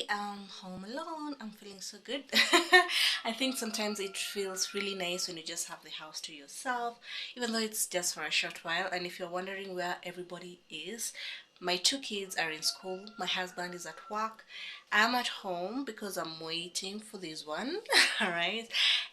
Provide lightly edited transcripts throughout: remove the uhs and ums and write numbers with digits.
I'm home alone. I'm feeling so good. I think sometimes it feels really nice when you just have the house to yourself, even though it's just for a short while. And if you're wondering where everybody is, my two kids are in school, my husband is at work. I'm at home because I'm waiting for this one, all right?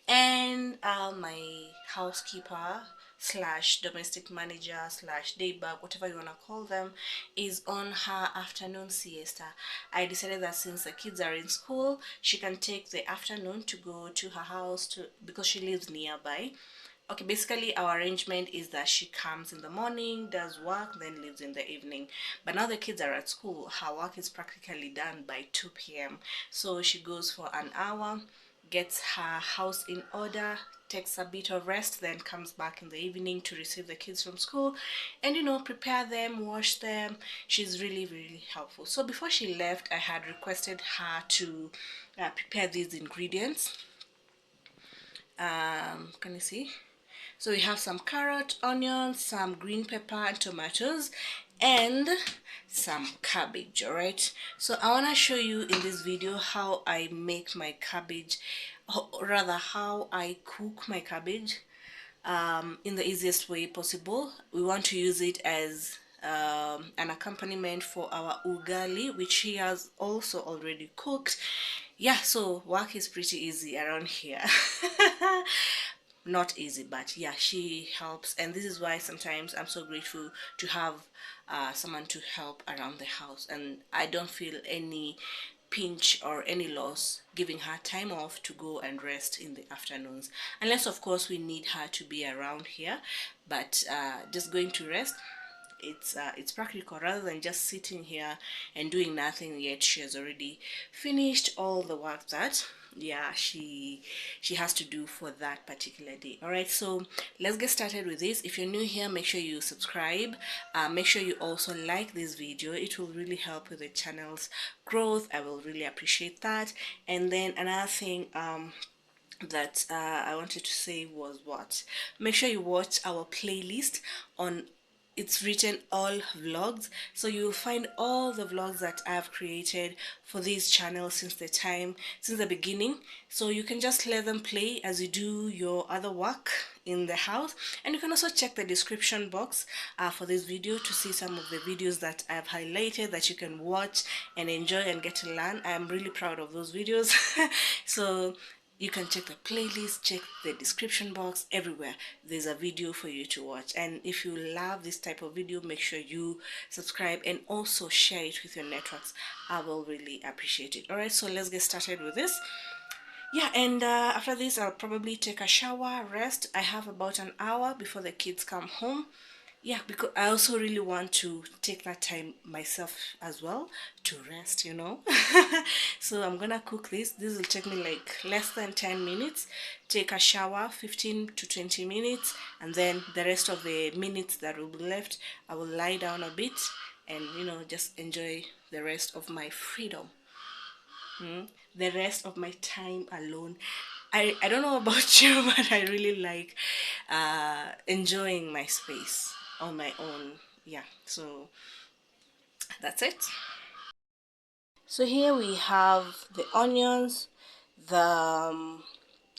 And my housekeeper slash domestic manager slash daybug, whatever you want to call them, is on her afternoon siesta. I decided that since the kids are in school, she can take the afternoon to go to her house to because she lives nearby. Okay, basically our arrangement is that she comes in the morning, does work, then leaves in the evening. But now the kids are at school, her work is practically done by 2 p.m. So she goes for an hour, gets her house in order, takes a bit of rest, then comes back in the evening to receive the kids from school and prepare them, wash them. She's really, really helpful. So before she left, I had requested her to prepare these ingredients. Can you see? So we have some carrot, onions, some green pepper and tomatoes, and some cabbage. All right, so I want to show you in this video how I make my cabbage, or rather how I cook my cabbage in the easiest way possible. We want to use it as an accompaniment for our ugali, which he has also already cooked. Yeah, so work is pretty easy around here. Not easy, but yeah, she helps, and this is why sometimes I'm so grateful to have someone to help around the house, and I don't feel any pinch or any loss giving her time off to go and rest in the afternoons, unless of course we need her to be around here. But just going to rest, it's practical rather than just sitting here and doing nothing, yet she has already finished all the work that yeah she has to do for that particular day. All right, so let's get started with this. If you're new here, make sure you subscribe. Make sure you also like this video. It will really help with the channel's growth. I will really appreciate that. And then another thing that I wanted to say was, what make sure you watch our playlist on, it's written all vlogs, so you will find all the vlogs that I have created for this channel since the beginning. So you can just let them play as you do your other work in the house, and you can also check the description box for this video to see some of the videos that I've highlighted that you can watch and enjoy and get to learn. I am really proud of those videos. So you can check the playlist, check the description box, everywhere there's a video for you to watch. And if you love this type of video, make sure you subscribe and also share it with your networks. I will really appreciate it. All right, so let's get started with this. Yeah, and after this I'll probably take a shower, rest. I have about an hour before the kids come home. Yeah, because I also really want to take that time myself as well to rest. So I'm gonna cook this will take me like less than 10 minutes, take a shower 15 to 20 minutes, and then the rest of the minutes that will be left I will lie down a bit and just enjoy the rest of my freedom. The rest of my time alone. I don't know about you, but I really like enjoying my space on my own. Yeah, so that's it. So here we have the onions, the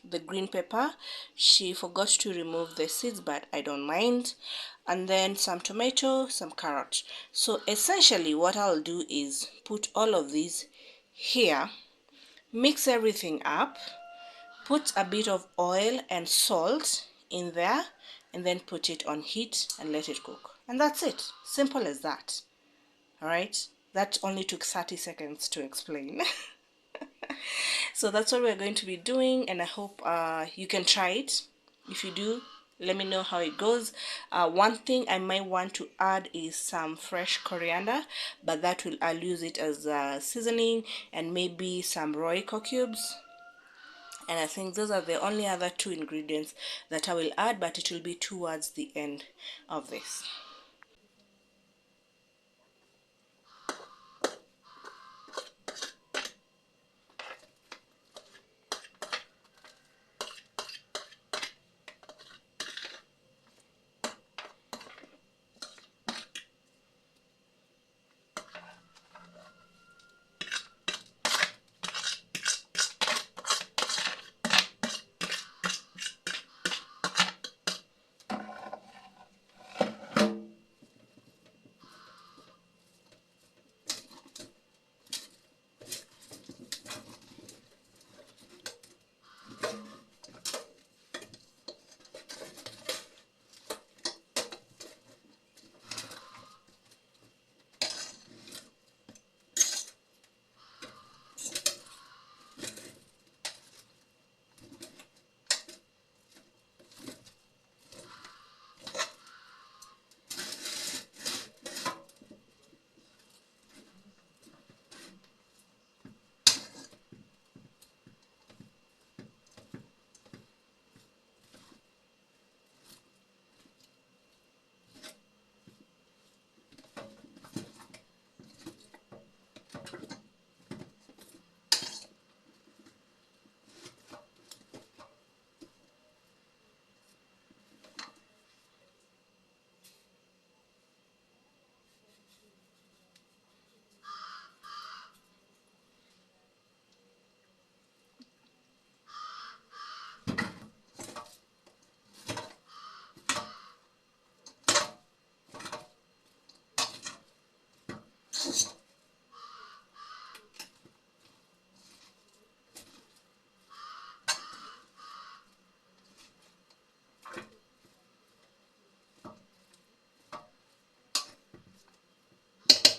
the green pepper. She forgot to remove the seeds, but I don't mind. And then some tomato, some carrot. So essentially what I'll do is put all of these here, mix everything up, put a bit of oil and salt in there, and then put it on heat and let it cook. And that's it. Simple as that. All right, that only took 30 seconds to explain. So that's what we're going to be doing, and I hope you can try it. If you do, let me know how it goes. One thing I might want to add is some fresh coriander, but I'll use it as seasoning, and maybe some Royco cubes. And I think those are the only other two ingredients that I will add, but it will be towards the end of this.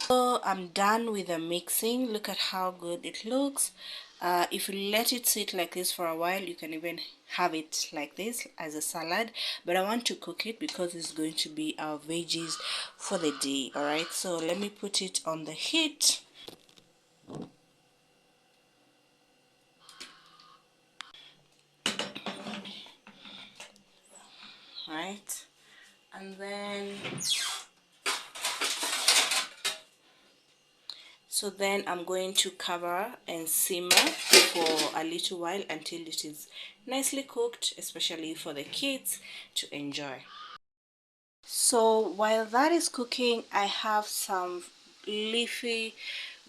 So I'm done with the mixing. Look at how good it looks. If you let it sit like this for a while, you can even have it like this as a salad, but I want to cook it because it's going to be our veggies for the day. All right, so let me put it on the heat. Right, and then I'm going to cover and simmer for a little while until it is nicely cooked, especially for the kids to enjoy. So while that is cooking, I have some leafy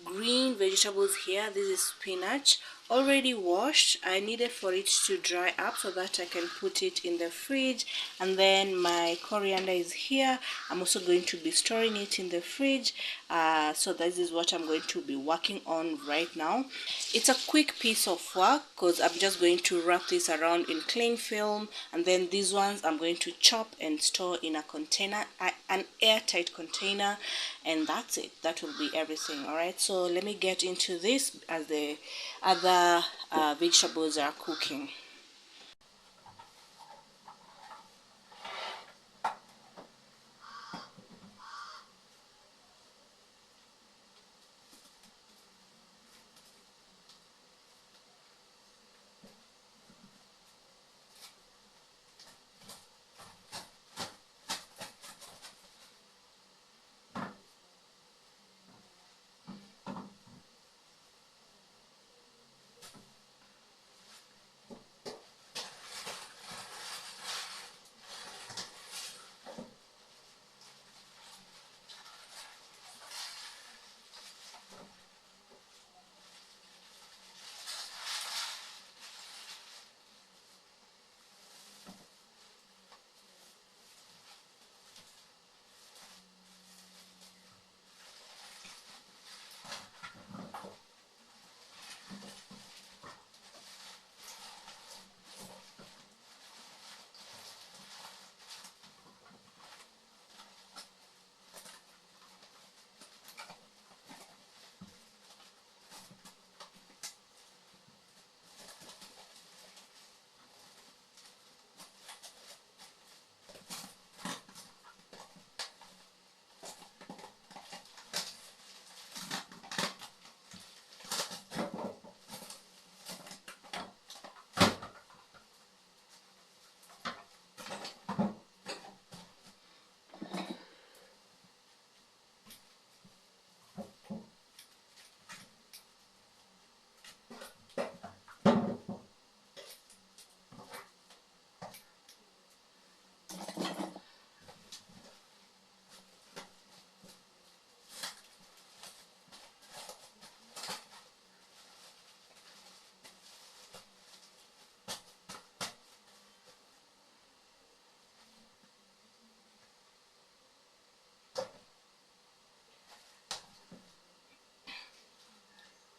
green vegetables here. This is spinach, already washed. I needed for it to dry up so that I can put it in the fridge. And then my coriander is here. I'm also going to be storing it in the fridge. So this is what I'm going to be working on right now. It's a quick piece of work because I'm just going to wrap this around in cling film, and then these ones I'm going to chop and store in a container, an airtight container, and that's it. That will be everything. All right, so let me get into this as the other vegetables are cooking.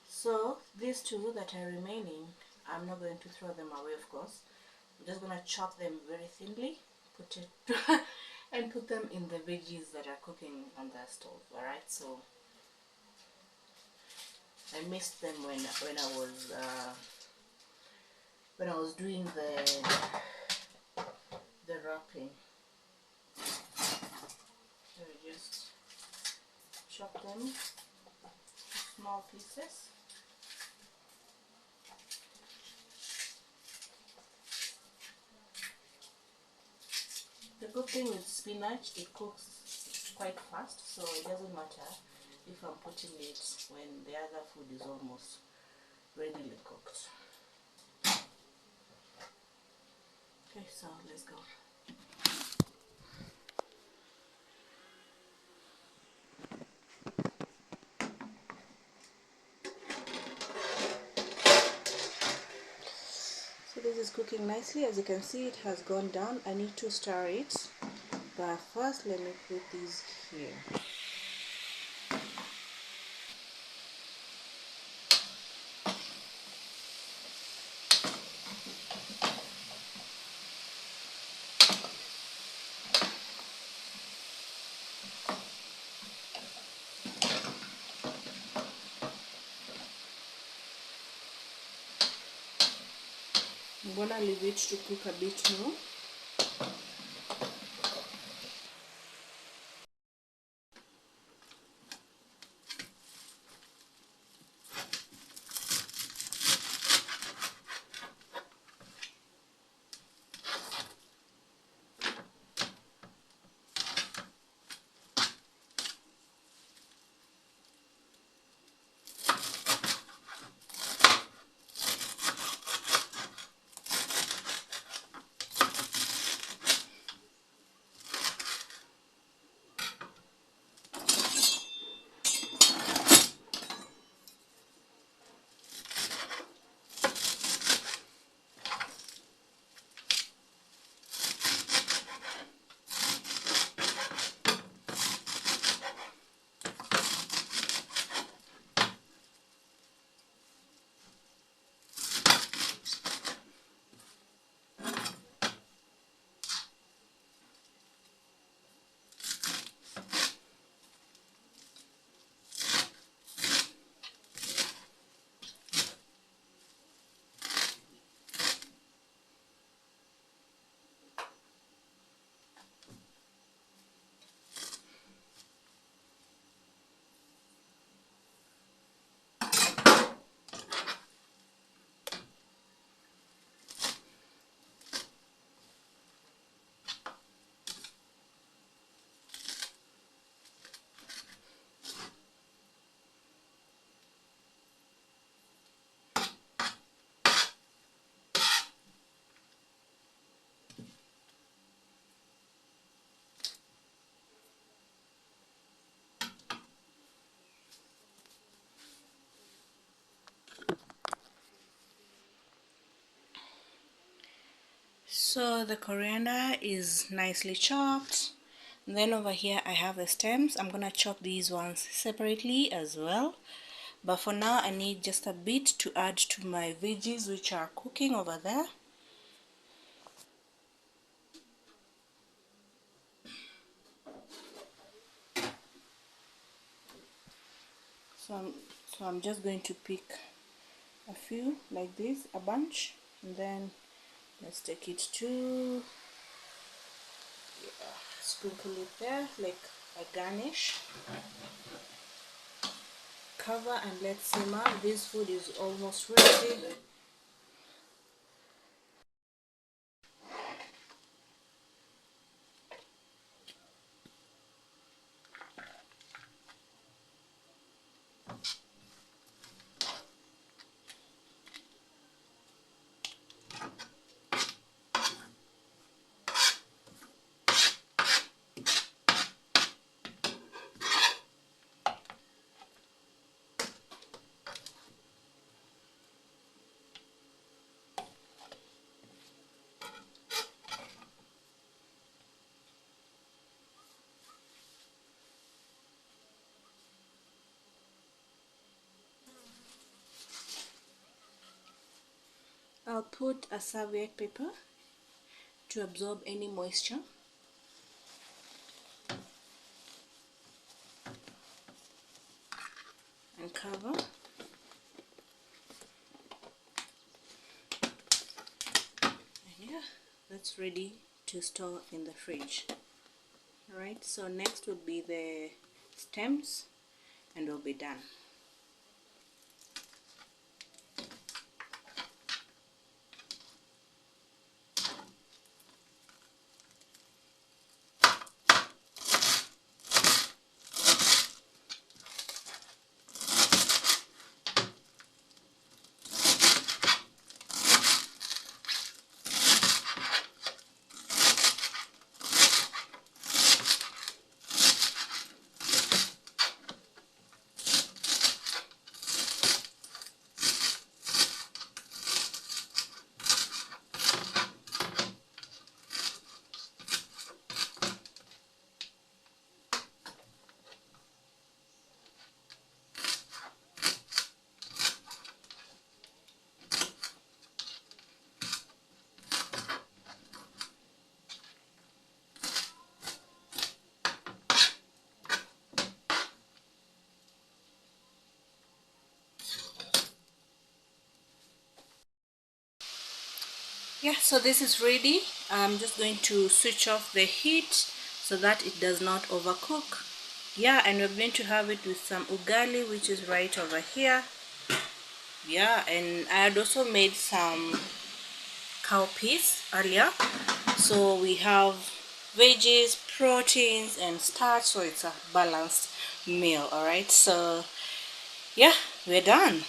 So these two that are remaining, I'm not going to throw them away, of course. I'm just gonna chop them very thinly, put it and put them in the veggies that are cooking on the stove. All right, so I missed them when I was doing the wrapping. So I just chop them small pieces. The good thing with spinach, it cooks quite fast, so it doesn't matter if I'm putting it when the other food is almost readily cooked. Okay, so let's go. So this is cooking nicely. As you can see, it has gone down. I need to stir it, but first let me put these here. I'm gonna leave it to cook a bit more. So the coriander is nicely chopped. And then over here I have the stems. I'm gonna chop these ones separately as well. But for now I need just a bit to add to my veggies which are cooking over there. So I'm just going to pick a few like this, a bunch, and then let's take it to sprinkle it there like a garnish. Cover and let simmer. This food is almost ready. I'll put a serviette paper to absorb any moisture. And cover. And yeah, that's ready to store in the fridge. Alright, so next would be the stems and we'll be done. Yeah, so this is ready. I'm just going to switch off the heat so that it does not overcook. Yeah, and we're going to have it with some ugali, which is right over here. Yeah, and I had also made some cowpeas earlier, so we have veggies, proteins, and starch, so it's a balanced meal. All right, so yeah, we're done.